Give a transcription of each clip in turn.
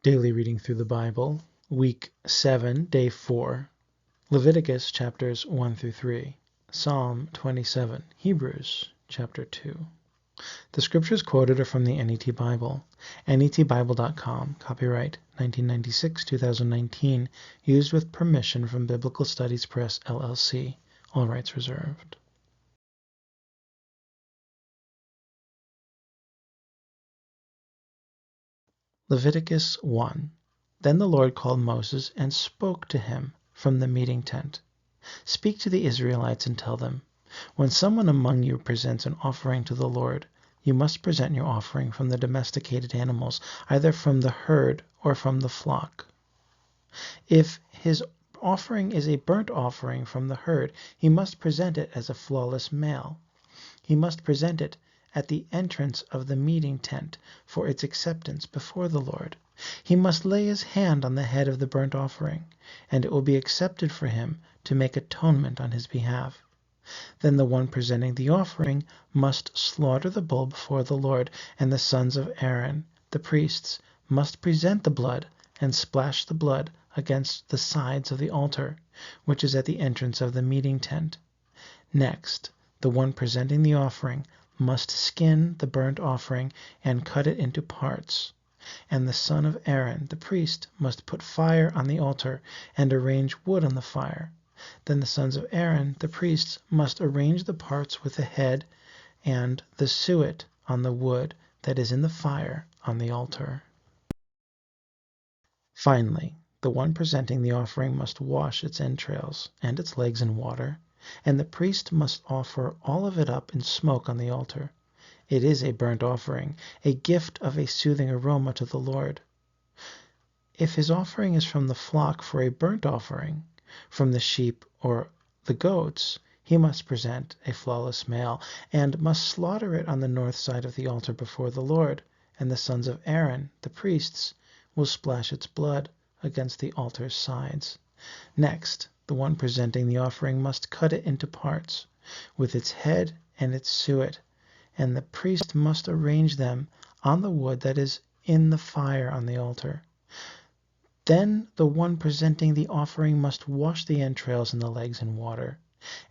Daily reading through the Bible, Week 7, Day 4, Leviticus chapters 1 through 3, Psalm 27, Hebrews chapter 2. The scriptures quoted are from the NET Bible, netbible.com, copyright 1996-2019, used with permission from Biblical Studies Press, LLC, all rights reserved. Leviticus 1. Then the Lord called Moses and spoke to him from the meeting tent. Speak to the Israelites and tell them, when someone among you presents an offering to the Lord, you must present your offering from the domesticated animals, either from the herd or from the flock. If his offering is a burnt offering from the herd, he must present it as a flawless male. He must present it at the entrance of the meeting tent for its acceptance before the Lord. He must lay his hand on the head of the burnt offering, and it will be accepted for him to make atonement on his behalf. Then the one presenting the offering must slaughter the bull before the Lord, and the sons of Aaron, the priests, must present the blood and splash the blood against the sides of the altar, which is at the entrance of the meeting tent. Next, the one presenting the offering must skin the burnt offering and cut it into parts. And the son of Aaron, the priest, must put fire on the altar and arrange wood on the fire. Then the sons of Aaron, the priests, must arrange the parts with the head and the suet on the wood that is in the fire on the altar. Finally, the one presenting the offering must wash its entrails and its legs in water, and the priest must offer all of it up in smoke on the altar. It is a burnt offering, a gift of a soothing aroma to the Lord. If his offering is from the flock for a burnt offering, from the sheep or the goats, he must present a flawless male, and must slaughter it on the north side of the altar before the Lord, and the sons of Aaron, the priests, will splash its blood against the altar's sides. Next, the one presenting the offering must cut it into parts, with its head and its suet, and the priest must arrange them on the wood that is in the fire on the altar. Then the one presenting the offering must wash the entrails and the legs in water,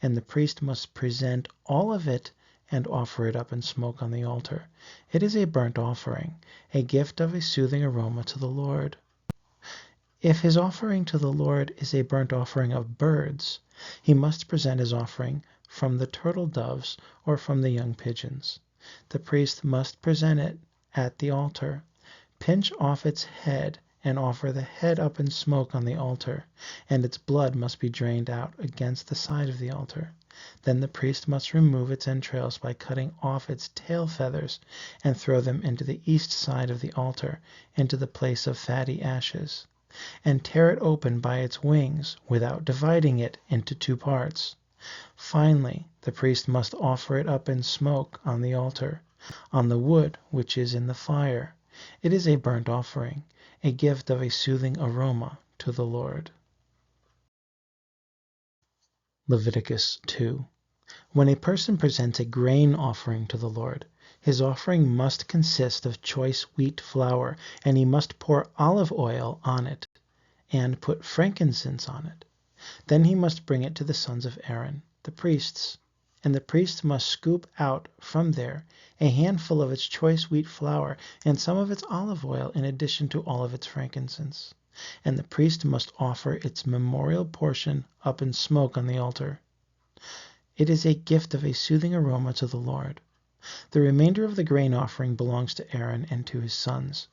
and the priest must present all of it and offer it up in smoke on the altar. It is a burnt offering, a gift of a soothing aroma to the Lord. If his offering to the Lord is a burnt offering of birds, he must present his offering from the turtle doves or from the young pigeons. The priest must present it at the altar, pinch off its head, and offer the head up in smoke on the altar, and its blood must be drained out against the side of the altar. Then the priest must remove its entrails by cutting off its tail feathers and throw them into the east side of the altar, into the place of fatty ashes, and tear it open by its wings without dividing it into two parts. Finally, the priest must offer it up in smoke on the altar, on the wood which is in the fire. It is a burnt offering, a gift of a soothing aroma to the Lord. Leviticus 2. When a person presents a grain offering to the Lord, his offering must consist of choice wheat flour, and he must pour olive oil on it and put frankincense on it. Then he must bring it to the sons of Aaron, the priests, and the priest must scoop out from there a handful of its choice wheat flour and some of its olive oil in addition to all of its frankincense. And the priest must offer its memorial portion up in smoke on the altar. It is a gift of a soothing aroma to the Lord. The remainder of the grain offering belongs to Aaron and to his sons.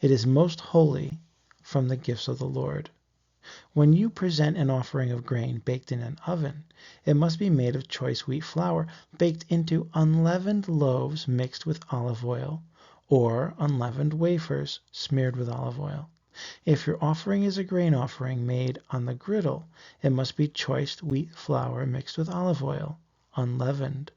It is most holy from the gifts of the Lord. When you present an offering of grain baked in an oven, it must be made of choice wheat flour, baked into unleavened loaves mixed with olive oil, or unleavened wafers smeared with olive oil. If your offering is a grain offering made on the griddle, it must be choice wheat flour mixed with olive oil, unleavened.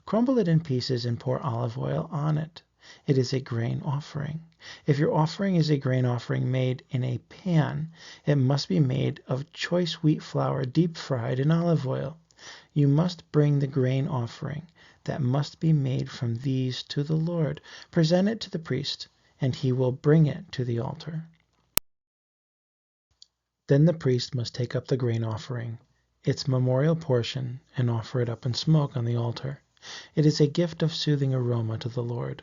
Crumble it in pieces and pour olive oil on it. It is a grain offering. If your offering is a grain offering made in a pan, it must be made of choice wheat flour deep fried in olive oil. You must bring the grain offering that must be made from these to the Lord. Present it to the priest, and he will bring it to the altar. Then the priest must take up the grain offering, its memorial portion, and offer it up in smoke on the altar. It is a gift of soothing aroma to the Lord.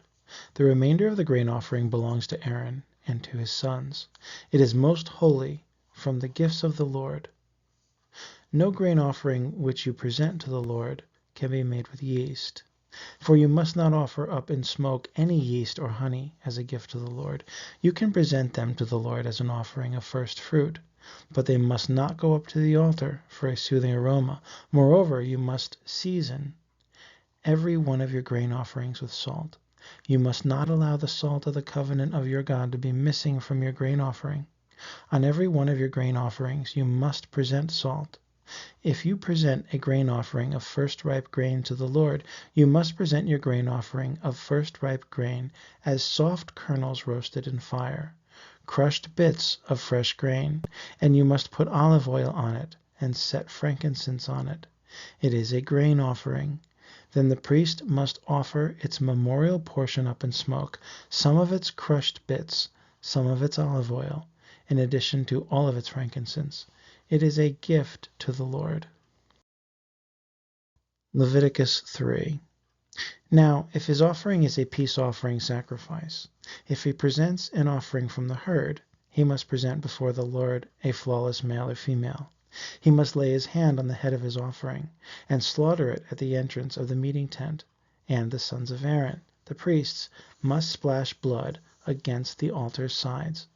The remainder of the grain offering belongs to Aaron and to his sons. It is most holy, from the gifts of the Lord. No grain offering which you present to the Lord can be made with yeast. For you must not offer up in smoke any yeast or honey as a gift to the Lord. You can present them to the Lord as an offering of first fruit, but they must not go up to the altar for a soothing aroma. Moreover, you must season every one of your grain offerings with salt. You must not allow the salt of the covenant of your God to be missing from your grain offering. On every one of your grain offerings you must present salt. If you present a grain offering of first ripe grain to the Lord, you must present your grain offering of first ripe grain as soft kernels roasted in fire, crushed bits of fresh grain, and you must put olive oil on it and set frankincense on it. It is a grain offering. Then the priest must offer its memorial portion up in smoke, some of its crushed bits, some of its olive oil, in addition to all of its frankincense. It is a gift to the Lord. Leviticus 3. Now, if his offering is a peace offering sacrifice, if he presents an offering from the herd, he must present before the Lord a flawless male or female. He must lay his hand on the head of his offering, and slaughter it at the entrance of the meeting tent, and the sons of Aaron, the priests, must splash blood against the altar's sides.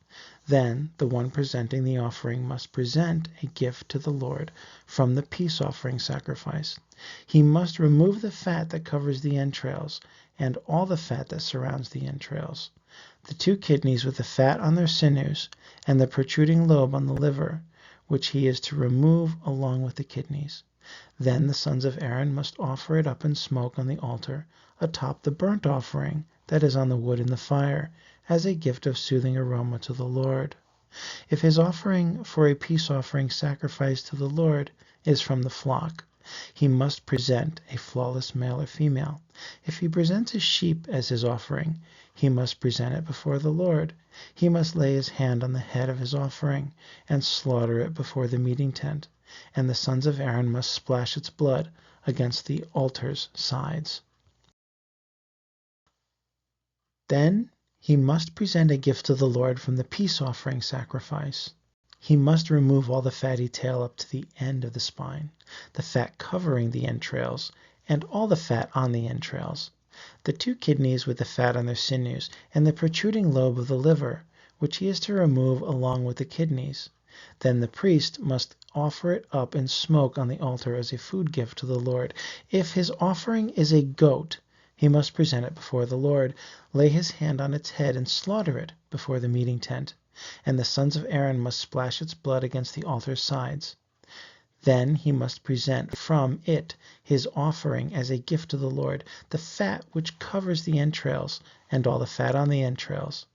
Then the one presenting the offering must present a gift to the Lord from the peace offering sacrifice. He must remove the fat that covers the entrails, and all the fat that surrounds the entrails, the 2 kidneys with the fat on their sinews, and the protruding lobe on the liver, which he is to remove along with the kidneys. Then the sons of Aaron must offer it up in smoke on the altar, atop the burnt offering that is on the wood in the fire, as a gift of soothing aroma to the Lord. If his offering for a peace offering sacrifice to the Lord is from the flock, he must present a flawless male or female. If he presents a sheep as his offering, he must present it before the Lord. He must lay his hand on the head of his offering and slaughter it before the meeting tent, and the sons of Aaron must splash its blood against the altar's sides. Then he must present a gift to the Lord from the peace offering sacrifice. He must remove all the fatty tail up to the end of the spine, the fat covering the entrails, and all the fat on the entrails, the 2 kidneys with the fat on their sinews, and the protruding lobe of the liver, which he is to remove along with the kidneys. Then the priest must offer it up in smoke on the altar as a food gift to the Lord. If his offering is a goat, he must present it before the Lord, lay his hand on its head, and slaughter it before the meeting tent, and the sons of Aaron must splash its blood against the altar's sides. Then he must present from it his offering as a gift to the Lord, the fat which covers the entrails, and all the fat on the entrails,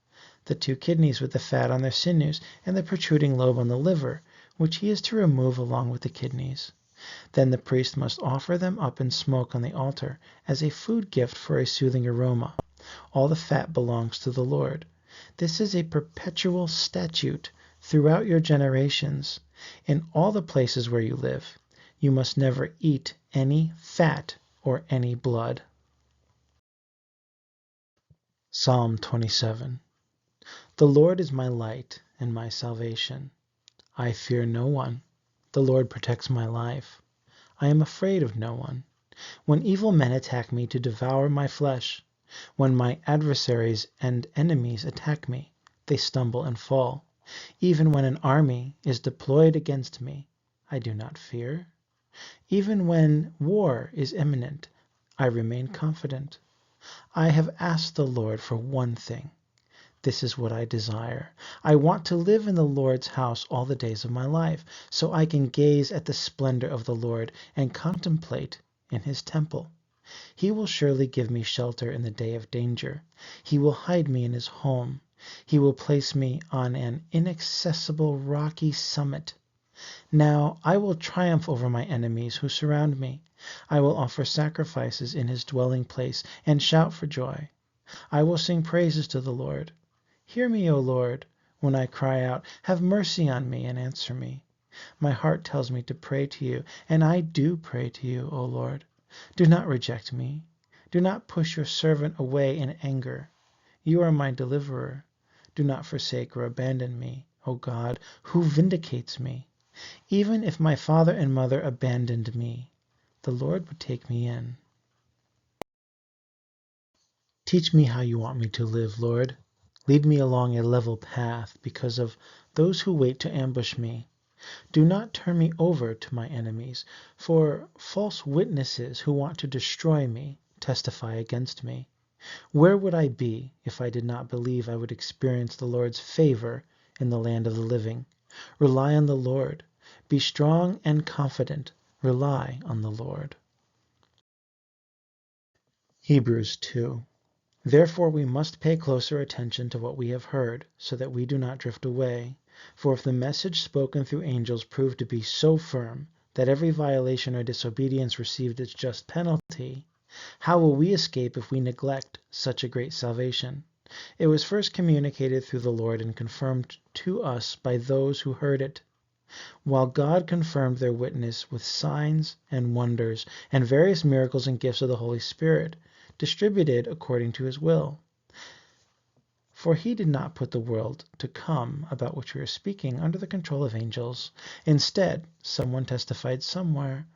the 2 kidneys with the fat on their sinews, and the protruding lobe on the liver, which he is to remove along with the kidneys. Then the priest must offer them up in smoke on the altar as a food gift for a soothing aroma. All the fat belongs to the Lord. This is a perpetual statute throughout your generations. In all the places where you live, you must never eat any fat or any blood. Psalm 27. The Lord is my light and my salvation. I fear no one. The Lord protects my life. I am afraid of no one. When evil men attack me to devour my flesh, when my adversaries and enemies attack me, they stumble and fall. Even when an army is deployed against me, I do not fear. Even when war is imminent, I remain confident. I have asked the Lord for one thing. This is what I desire. I want to live in the Lord's house all the days of my life, so I can gaze at the splendor of the Lord and contemplate in his temple. He will surely give me shelter in the day of danger. He will hide me in his home. He will place me on an inaccessible rocky summit. Now I will triumph over my enemies who surround me. I will offer sacrifices in his dwelling place and shout for joy. I will sing praises to the Lord. Hear me, O Lord, when I cry out, "Have mercy on me and answer me." My heart tells me to pray to you, and I do pray to you, O Lord. Do not reject me. Do not push your servant away in anger. You are my deliverer. Do not forsake or abandon me, O God, who vindicates me. Even if my father and mother abandoned me, the Lord would take me in. Teach me how you want me to live, Lord. Lead me along a level path because of those who wait to ambush me. Do not turn me over to my enemies, for false witnesses who want to destroy me testify against me. Where would I be if I did not believe I would experience the Lord's favor in the land of the living? Rely on the Lord. Be strong and confident. Rely on the Lord. Hebrews 2. Therefore we must pay closer attention to what we have heard, so that we do not drift away. For if the message spoken through angels proved to be so firm that every violation or disobedience received its just penalty, how will we escape if we neglect such a great salvation? It was first communicated through the Lord and confirmed to us by those who heard it, while God confirmed their witness with signs and wonders and various miracles and gifts of the Holy Spirit, distributed according to his will. For he did not put the world to come about which we are speaking under the control of angels. Instead, someone testified somewhere,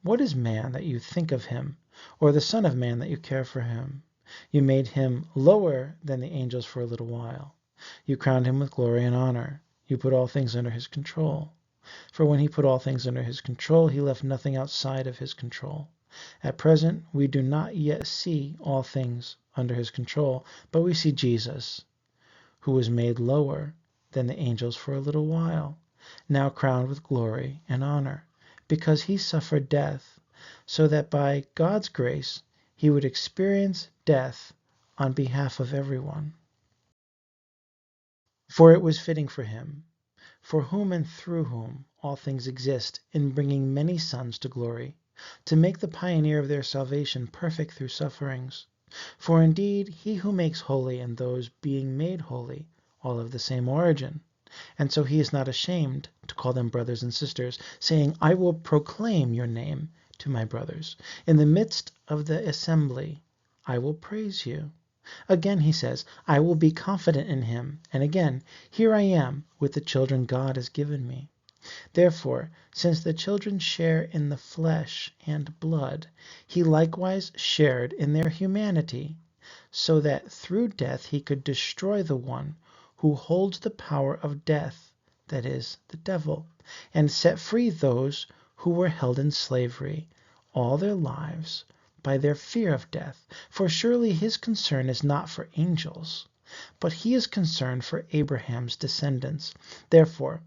"What is man that you think of him, or the Son of Man that you care for him? You made him lower than the angels for a little while. You crowned him with glory and honor. You put all things under his control." For when he put all things under his control, he left nothing outside of his control. At present, we do not yet see all things under his control, but we see Jesus, who was made lower than the angels for a little while, now crowned with glory and honor, because he suffered death, so that by God's grace he would experience death on behalf of everyone. For it was fitting for him, for whom and through whom all things exist, in bringing many sons to glory, to make the pioneer of their salvation perfect through sufferings. For indeed he who makes holy and those being made holy all have the same origin, and so he is not ashamed to call them brothers and sisters, saying, "I will proclaim your name to my brothers. In the midst of the assembly I will praise you." Again he says, "I will be confident in him." And again, "Here I am with the children God has given me." Therefore, since the children share in the flesh and blood, he likewise shared in their humanity, so that through death he could destroy the one who holds the power of death, that is, the devil, and set free those who were held in slavery all their lives by their fear of death. For surely his concern is not for angels, but he is concerned for Abraham's descendants. Therefore,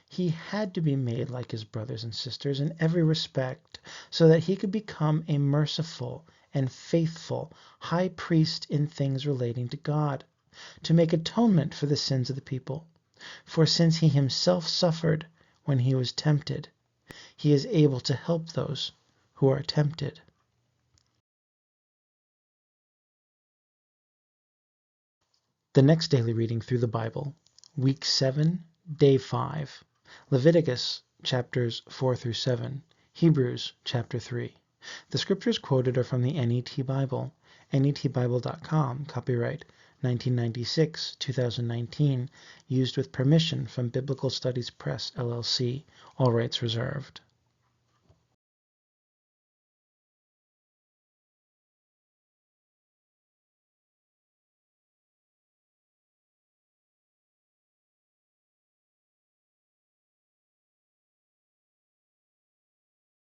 he had to be made like his brothers and sisters in every respect, so that he could become a merciful and faithful high priest in things relating to God, to make atonement for the sins of the people. For since he himself suffered when he was tempted, he is able to help those who are tempted. The next daily reading through the Bible, Week 7, Day 5. Leviticus chapters 4 through 7, Hebrews chapter 3. The scriptures quoted are from the NET Bible, netbible.com, copyright 1996-2019, used with permission from Biblical Studies Press, LLC, all rights reserved.